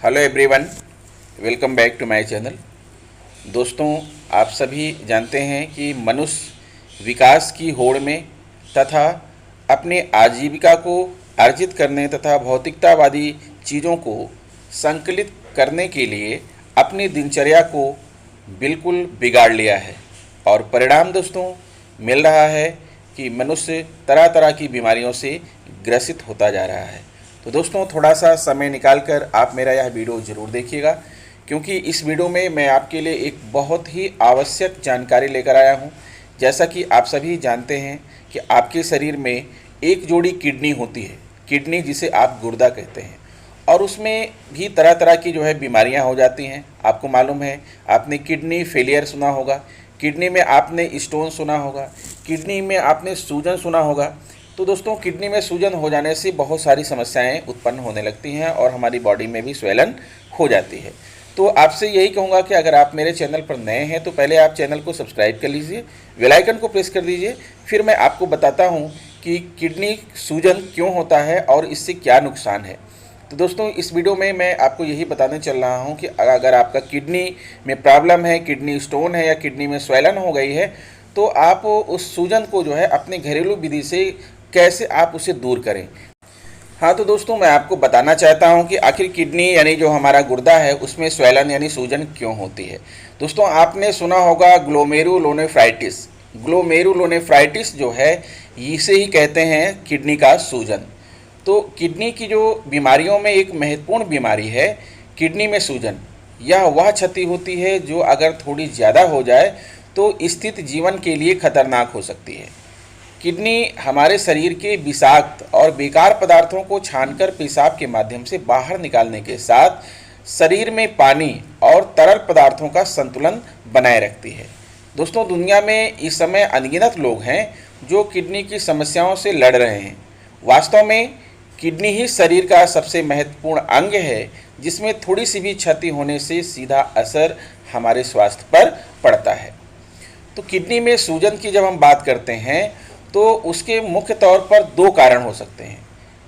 Hello everyone, welcome back to my channel. दोस्तों, आप सभी जानते हैं कि मनुष्य विकास की होड़ में तथा अपने आजीविका को अर्जित करने तथा भौतिकतावादी चीज़ों को संकलित करने के लिए अपनी दिनचर्या को बिल्कुल बिगाड़ लिया है और परिणाम दोस्तों मिल रहा है कि मनुष्य तरह तरह की बीमारियों से ग्रसित होता जा रहा है। तो दोस्तों, थोड़ा सा समय निकाल कर आप मेरा यह वीडियो ज़रूर देखिएगा, क्योंकि इस वीडियो में मैं आपके लिए एक बहुत ही आवश्यक जानकारी लेकर आया हूं। जैसा कि आप सभी जानते हैं कि आपके शरीर में एक जोड़ी किडनी होती है, किडनी जिसे आप गुर्दा कहते हैं, और उसमें भी तरह तरह की बीमारियां हो जाती हैं। आपको मालूम है, आपने किडनी फेलियर सुना होगा, किडनी में आपने स्टोन सुना होगा, किडनी में आपने सूजन सुना होगा। तो दोस्तों, किडनी में सूजन हो जाने से बहुत सारी समस्याएं उत्पन्न होने लगती हैं और हमारी बॉडी में भी स्वेलन हो जाती है। तो आपसे यही कहूँगा कि अगर आप मेरे चैनल पर नए हैं तो पहले आप चैनल को सब्सक्राइब कर लीजिए, बेल आइकन को प्रेस कर दीजिए। फिर मैं आपको बताता हूँ कि किडनी सूजन क्यों होता है और इससे क्या नुकसान है। तो दोस्तों, इस वीडियो में मैं आपको यही बताने चल रहा हूँ कि अगर आपका किडनी में प्रॉब्लम है, किडनी स्टोन है या किडनी में स्वेलन हो गई है, तो आप उस सूजन को अपने घरेलू विधि से कैसे आप उसे दूर करें। हाँ, तो दोस्तों, मैं आपको बताना चाहता हूँ कि आखिर किडनी यानी जो हमारा गुर्दा है उसमें स्वेलन यानी सूजन क्यों होती है। दोस्तों, आपने सुना होगा ग्लोमेरुलोनेफ्राइटिस। ग्लोमेरुलोनेफ्राइटिस जो है, इसे ही कहते हैं किडनी का सूजन। तो किडनी की जो बीमारियों में एक महत्वपूर्ण बीमारी है किडनी में सूजन। यह वह क्षति होती है जो अगर थोड़ी ज़्यादा हो जाए तो स्थिति जीवन के लिए खतरनाक हो सकती है। किडनी हमारे शरीर के विषाक्त और बेकार पदार्थों को छानकर पेशाब के माध्यम से बाहर निकालने के साथ शरीर में पानी और तरल पदार्थों का संतुलन बनाए रखती है। दोस्तों, दुनिया में इस समय अनगिनत लोग हैं जो किडनी की समस्याओं से लड़ रहे हैं। वास्तव में किडनी ही शरीर का सबसे महत्वपूर्ण अंग है जिसमें थोड़ी सी भी क्षति होने से सीधा असर हमारे स्वास्थ्य पर पड़ता है। तो किडनी में सूजन की जब हम बात करते हैं तो उसके मुख्य तौर पर दो कारण हो सकते हैं।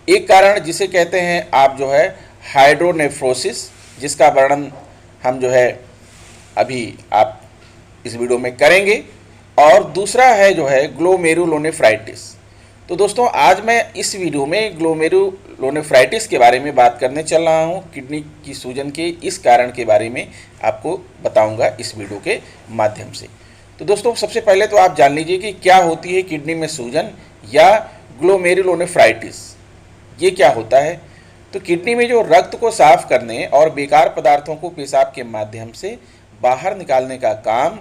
एक कारण जिसे कहते हैं आप हाइड्रोनेफ्रोसिस, जिसका वर्णन हम अभी आप इस वीडियो में करेंगे, और दूसरा है ग्लोमेरुलोनेफ्राइटिस। तो दोस्तों, आज मैं इस वीडियो में ग्लोमेरुलोनेफ्राइटिस के बारे में बात करने चल रहा हूँ। किडनी की सूजन के इस कारण के बारे में आपको बताऊँगा इस वीडियो के माध्यम से। तो दोस्तों, सबसे पहले तो आप जान लीजिए कि क्या होती है किडनी में सूजन या ग्लोमेरुलोनेफ्राइटिस। ये क्या होता है? तो किडनी में जो रक्त को साफ करने और बेकार पदार्थों को पेशाब के माध्यम से बाहर निकालने का काम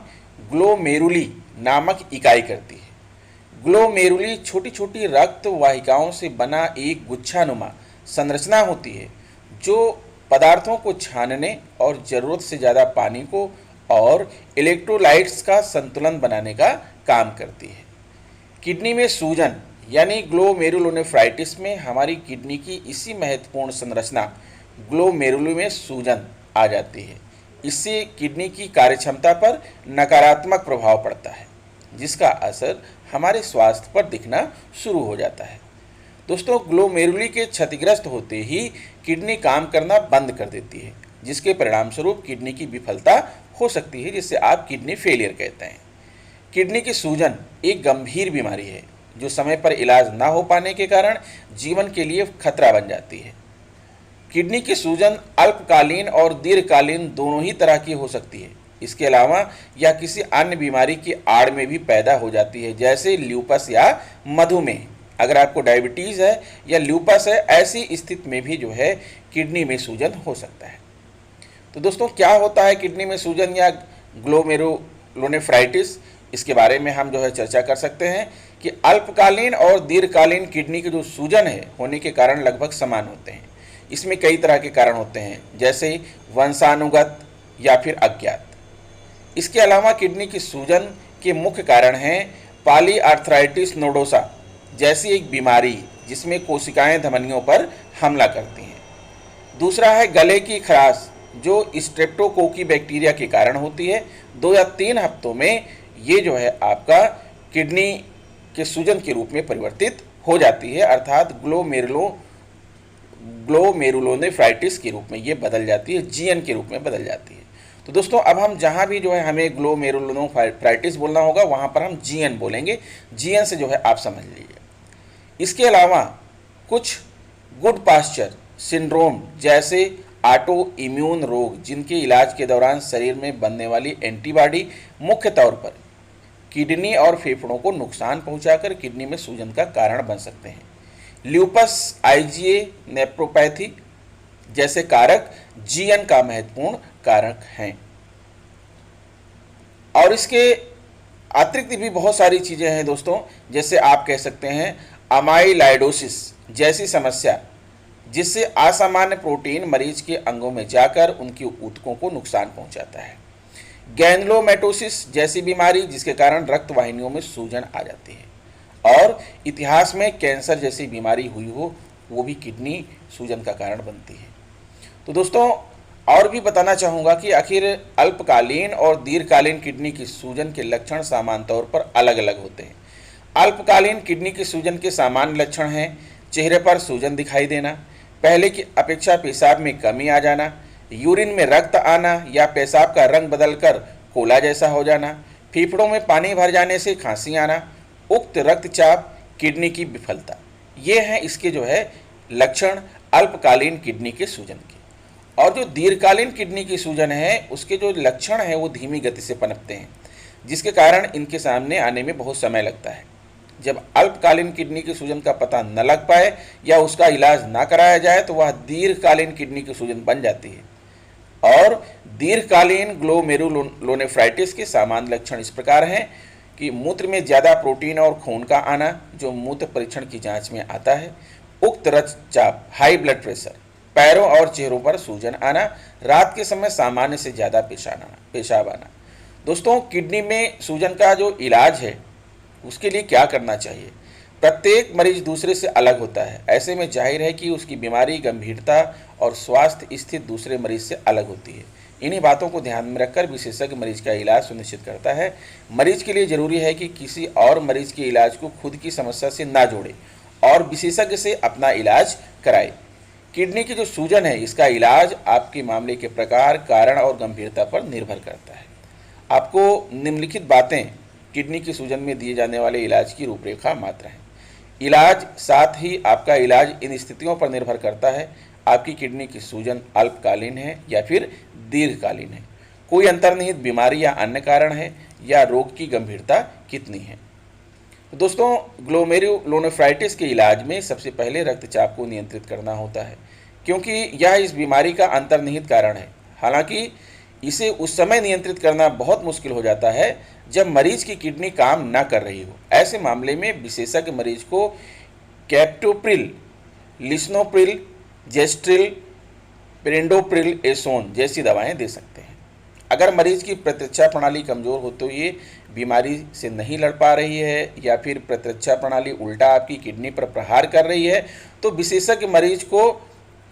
ग्लोमेरुली नामक इकाई करती है। ग्लोमेरुली छोटी छोटी रक्त वाहिकाओं से बना एक गुच्छानुमा संरचना होती है जो पदार्थों को छानने और ज़रूरत से ज़्यादा पानी को और इलेक्ट्रोलाइट्स का संतुलन बनाने का काम करती है। किडनी में सूजन यानी ग्लोमेरुलोनेफ्राइटिस में हमारी किडनी की इसी महत्वपूर्ण संरचना ग्लोमेरुली में सूजन आ जाती है। इससे किडनी की कार्यक्षमता पर नकारात्मक प्रभाव पड़ता है, जिसका असर हमारे स्वास्थ्य पर दिखना शुरू हो जाता है। दोस्तों, ग्लोमेरुली के क्षतिग्रस्त होते ही किडनी काम करना बंद कर देती है, जिसके परिणाम स्वरूप किडनी की विफलता हो सकती है, जिससे आप किडनी फेलियर कहते हैं। किडनी की सूजन एक गंभीर बीमारी है जो समय पर इलाज ना हो पाने के कारण जीवन के लिए खतरा बन जाती है। किडनी की सूजन अल्पकालीन और दीर्घकालीन दोनों ही तरह की हो सकती है। इसके अलावा यह किसी अन्य बीमारी की आड़ में भी पैदा हो जाती है, जैसे ल्यूपस या मधुमेह। अगर आपको डायबिटीज़ है या ल्यूपस है, ऐसी स्थिति में भी किडनी में सूजन हो सकता है। तो दोस्तों, क्या होता है किडनी में सूजन या ग्लोमेरुलोनेफ्राइटिस, इसके बारे में हम चर्चा कर सकते हैं कि अल्पकालीन और दीर्घकालीन किडनी के जो सूजन है होने के कारण लगभग समान होते हैं। इसमें कई तरह के कारण होते हैं, जैसे वंशानुगत या फिर अज्ञात। इसके अलावा किडनी की सूजन के मुख्य कारण हैं पॉलीआर्थराइटिस नोडोसा जैसी एक बीमारी जिसमें कोशिकाएं धमनियों पर हमला करती हैं। दूसरा है गले की खराश, जो स्ट्रेप्टोकोकी बैक्टीरिया के कारण होती है। 2 या 3 हफ्तों में ये आपका किडनी के सूजन के रूप में परिवर्तित हो जाती है, अर्थात ग्लोमेरुलोनेफ्राइटिस के रूप में ये बदल जाती है, जीएन के रूप में बदल जाती है। तो दोस्तों अब हम जहाँ भी जो है हमें ग्लोमेरुलोनेफ्राइटिस बोलना होगा वहाँ पर हम जीएन बोलेंगे, जीएन से जो है आप समझ लीजिए। इसके अलावा कुछ गुड पास्चर सिंड्रोम जैसे ऑटो इम्यून रोग जिनके इलाज के दौरान शरीर में बनने वाली एंटीबॉडी मुख्य तौर पर किडनी और फेफड़ों को नुकसान पहुंचाकर किडनी में सूजन का कारण बन सकते हैं। ल्यूपस, आईजीए, नेफ्रोपैथी जैसे कारक जीएन का महत्वपूर्ण कारक हैं। और इसके अतिरिक्त भी बहुत सारी चीज़ें हैं दोस्तों, जैसे आप कह सकते हैं अमाइलाइडोसिस जैसी समस्या, जिससे असामान्य प्रोटीन मरीज के अंगों में जाकर उनकी ऊतकों को नुकसान पहुंचाता है। ग्रैनुलोमैटोसिस जैसी बीमारी जिसके कारण रक्त वाहिनियों में सूजन आ जाती है। और इतिहास में कैंसर जैसी बीमारी हुई हो वो भी किडनी सूजन का कारण बनती है। तो दोस्तों और भी बताना चाहूँगा कि आखिर अल्पकालीन और दीर्घकालीन किडनी की सूजन के लक्षण सामान्य तौर पर अलग अलग होते हैं। अल्पकालीन किडनी की सूजन के सामान्य लक्षण हैं चेहरे पर सूजन दिखाई देना, पहले की अपेक्षा पेशाब में कमी आ जाना, यूरिन में रक्त आना या पेशाब का रंग बदलकर कोला जैसा हो जाना, फेफड़ों में पानी भर जाने से खांसी आना, उक्त रक्तचाप, किडनी की विफलता। ये हैं इसके जो है लक्षण अल्पकालीन किडनी के सूजन के। और जो दीर्घकालीन किडनी की सूजन है उसके जो लक्षण है वो धीमी गति से पनपते हैं, जिसके कारण इनके सामने आने में बहुत समय लगता है। जब अल्पकालीन किडनी की सूजन का पता न लग पाए या उसका इलाज ना कराया जाए तो वह दीर्घकालीन किडनी की सूजन बन जाती है। और दीर्घकालीन ग्लोमेरुलोनेफ्राइटिस के सामान्य लक्षण इस प्रकार हैं कि मूत्र में ज़्यादा प्रोटीन और खून का आना जो मूत्र परीक्षण की जांच में आता है, उक्त रक्तचाप, हाई ब्लड प्रेशर, पैरों और चेहरों पर सूजन आना, रात के समय सामान्य से ज़्यादा पेशाब आना। दोस्तों किडनी में सूजन का जो इलाज है उसके लिए क्या करना चाहिए? प्रत्येक मरीज दूसरे से अलग होता है, ऐसे में जाहिर है कि उसकी बीमारी गंभीरता और स्वास्थ्य स्थिति दूसरे मरीज से अलग होती है। इन्हीं बातों को ध्यान में रखकर विशेषज्ञ मरीज का इलाज सुनिश्चित करता है। मरीज के लिए जरूरी है कि किसी और मरीज के इलाज को खुद की समस्या से ना जोड़े और विशेषज्ञ से अपना इलाज कराए। किडनी की जो सूजन है इसका इलाज आपके मामले के प्रकार, कारण और गंभीरता पर निर्भर करता है। आपको निम्नलिखित बातें किडनी की सूजन में दिए जाने वाले इलाज की रूपरेखा मात्र हैं। इलाज साथ ही आपका इलाज इन स्थितियों पर निर्भर करता है आपकी किडनी की सूजन अल्पकालीन है या फिर दीर्घकालीन है, कोई अंतर्निहित बीमारी या अन्य कारण है, या रोग की गंभीरता कितनी है। दोस्तों ग्लोमेरुलोनेफ्राइटिस के इलाज में सबसे पहले रक्तचाप को नियंत्रित करना होता है, क्योंकि यह इस बीमारी का अंतर्निहित कारण है। हालांकि इसे उस समय नियंत्रित करना बहुत मुश्किल हो जाता है जब मरीज की किडनी काम न कर रही हो। ऐसे मामले में विशेषज्ञ मरीज को कैप्टोप्रिल, लिस्नोप्रिल, जेस्ट्रिल, पेरिंडोप्रिल एसोन जैसी दवाएं दे सकते हैं। अगर मरीज की प्रतिरक्षा प्रणाली कमज़ोर हो तो ये बीमारी से नहीं लड़ पा रही है या फिर प्रतिरक्षा प्रणाली उल्टा आपकी किडनी पर प्रहार कर रही है तो विशेषज्ञ मरीज को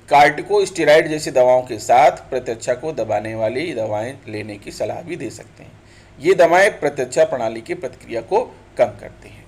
कार्टिकोस्टेरॉइड जैसी दवाओं के साथ प्रतिरक्षा को दबाने वाली दवाएं लेने की सलाह भी दे सकते हैं। ये दवाएं प्रतिरक्षा प्रणाली की प्रतिक्रिया को कम करती हैं।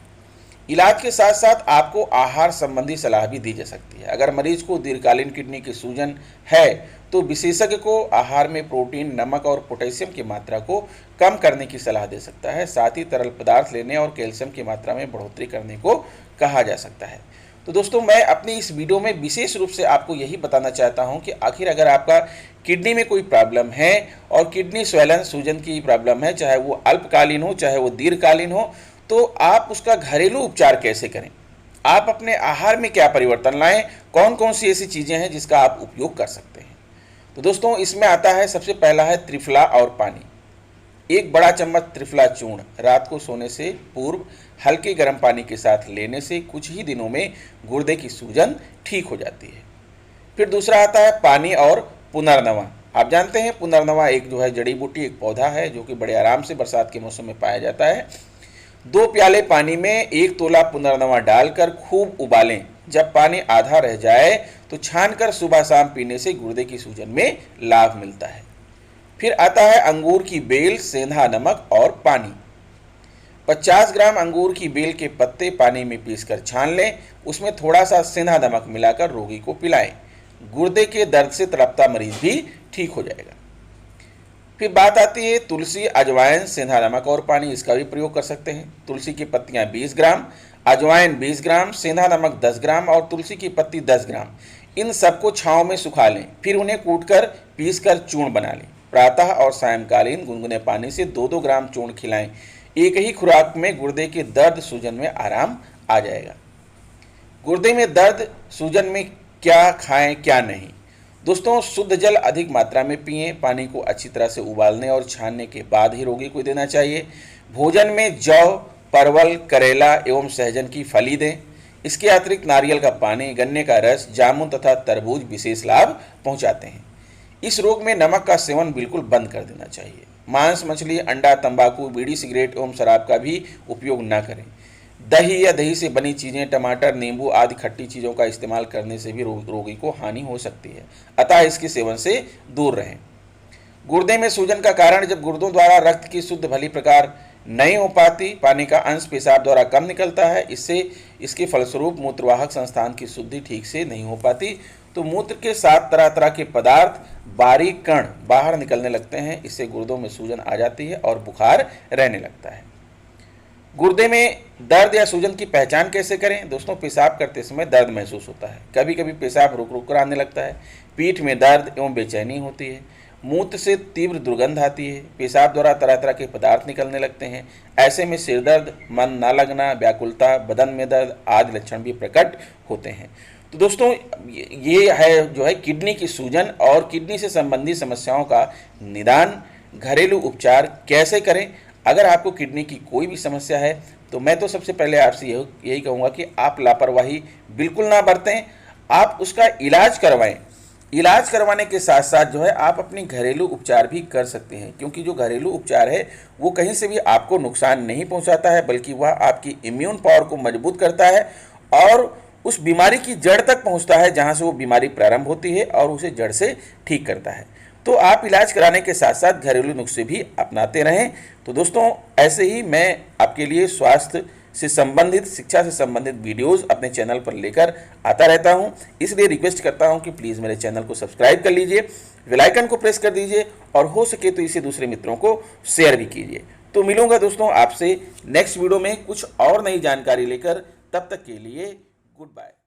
इलाज के साथ साथ आपको आहार संबंधी सलाह भी दी जा सकती है। अगर मरीज को दीर्घकालीन किडनी की सूजन है तो विशेषज्ञ को आहार में प्रोटीन, नमक और पोटेशियम की मात्रा को कम करने की सलाह दे सकता है। साथ ही तरल पदार्थ लेने और कैल्शियम की मात्रा में बढ़ोतरी करने को कहा जा सकता है। तो दोस्तों मैं अपनी इस वीडियो में विशेष रूप से आपको यही बताना चाहता हूं कि आखिर अगर आपका किडनी में कोई प्रॉब्लम है और किडनी स्वेलन सूजन की प्रॉब्लम है, चाहे वो अल्पकालीन हो चाहे वो दीर्घकालीन हो, तो आप उसका घरेलू उपचार कैसे करें, आप अपने आहार में क्या परिवर्तन लाएं, कौन कौन सी ऐसी चीज़ें हैं जिसका आप उपयोग कर सकते हैं। तो दोस्तों इसमें आता है सबसे पहला है त्रिफला और पानी। 1 बड़ा चम्मच त्रिफला चूर्ण रात को सोने से पूर्व हल्के गर्म पानी के साथ लेने से कुछ ही दिनों में गुर्दे की सूजन ठीक हो जाती है। फिर दूसरा आता है पानी और पुनर्नवा। आप जानते हैं पुनर्नवा एक जो है जड़ी बूटी, एक पौधा है जो कि बड़े आराम से बरसात के मौसम में पाया जाता है। 2 प्याले पानी में 1 तोला पुनर्नवा डालकर खूब उबालें। जब पानी आधा रह जाए तो छानकर सुबह शाम पीने से गुर्दे की सूजन में लाभ मिलता है। फिर आता है अंगूर की बेल, सेंधा नमक और पानी। 50 ग्राम अंगूर की बेल के पत्ते पानी में पीसकर छान लें, उसमें थोड़ा सा सेंधा नमक मिलाकर रोगी को पिलाएं। गुर्दे के दर्द से तड़पता मरीज भी ठीक हो जाएगा। फिर बात आती है तुलसी, अजवाइन, सेंधा नमक और पानी, इसका भी प्रयोग कर सकते हैं। तुलसी की पत्तियां 20 ग्राम, अजवाइन 20 ग्राम, सेंधा नमक 10 ग्राम और तुलसी की पत्ती 10 ग्राम, इन सबको छांव में सुखा लें। फिर उन्हें कूटकर पीसकर चूर्ण बना लें। प्रातः और सायंकालीन गुनगुने पानी से 2-2 ग्राम चूर्ण खिलाएं। एक ही खुराक में गुर्दे के दर्द सूजन में आराम आ जाएगा। गुर्दे में दर्द सूजन में क्या खाएं क्या नहीं। दोस्तों, शुद्ध जल अधिक मात्रा में पिएं। पानी को अच्छी तरह से उबालने और छानने के बाद ही रोगी को देना चाहिए। भोजन में जौ, परवल, करेला एवं सहजन की फली दें। इसके अतिरिक्त नारियल का पानी, गन्ने का रस, जामुन तथा तरबूज विशेष लाभ पहुंचाते हैं। इस रोग में नमक का सेवन बिल्कुल बंद कर देना चाहिए। मांस, मछली, अंडा, तंबाकू, बीड़ी, सिगरेट एवं शराब का भी उपयोग न करें। दही या दही से बनी चीज़ें, टमाटर, नींबू आदि खट्टी चीज़ों का इस्तेमाल करने से भी रोगी को हानि हो सकती है, अतः इसके सेवन से दूर रहें। गुर्दे में सूजन का कारण, जब गुर्दों द्वारा रक्त की शुद्ध भली प्रकार नहीं हो पाती, पानी का अंश पेशाब द्वारा कम निकलता है। इसके फलस्वरूप मूत्रवाहक संस्थान की शुद्धि ठीक से नहीं हो पाती, तो मूत्र के साथ तरह तरह के पदार्थ, बारीक कण बाहर निकलने लगते हैं। इससे गुर्दों में सूजन आ जाती है और बुखार रहने लगता है। गुर्दे में दर्द या सूजन की पहचान कैसे करें? दोस्तों, पेशाब करते समय दर्द महसूस होता है। कभी कभी पेशाब रुक रुक कर आने लगता है। पीठ में दर्द एवं बेचैनी होती है। मूत्र से तीव्र दुर्गंध आती है। पेशाब द्वारा तरह तरह के पदार्थ निकलने लगते हैं। ऐसे में सिरदर्द, मन न लगना, व्याकुलता, बदन में दर्द आदि लक्षण भी प्रकट होते हैं। तो दोस्तों, ये है जो है किडनी की सूजन और किडनी से संबंधित समस्याओं का निदान, घरेलू उपचार कैसे करें। अगर आपको किडनी की कोई भी समस्या है तो मैं तो सबसे पहले आपसे यही कहूँगा कि आप लापरवाही बिल्कुल ना बरतें, आप उसका इलाज करवाएं। इलाज करवाने के साथ साथ जो है आप अपनी घरेलू उपचार भी कर सकते हैं, क्योंकि जो घरेलू उपचार है वो कहीं से भी आपको नुकसान नहीं पहुंचाता है, बल्कि वह आपकी इम्यून पावर को मजबूत करता है और उस बीमारी की जड़ तक पहुंचता है जहां से वो बीमारी प्रारंभ होती है और उसे जड़ से ठीक करता है। तो आप इलाज कराने के साथ साथ घरेलू नुस्खे भी अपनाते रहें। तो दोस्तों, ऐसे ही मैं आपके लिए स्वास्थ्य से संबंधित, शिक्षा से संबंधित वीडियोस अपने चैनल पर लेकर आता रहता हूं। इसलिए रिक्वेस्ट करता हूं कि प्लीज़ मेरे चैनल को सब्सक्राइब कर लीजिए, बेल आइकन को प्रेस कर दीजिए और हो सके तो इसे दूसरे मित्रों को शेयर भी कीजिए। तो मिलूंगा दोस्तों आपसे नेक्स्ट वीडियो में कुछ और नई जानकारी लेकर। तब तक के लिए गुड बाय।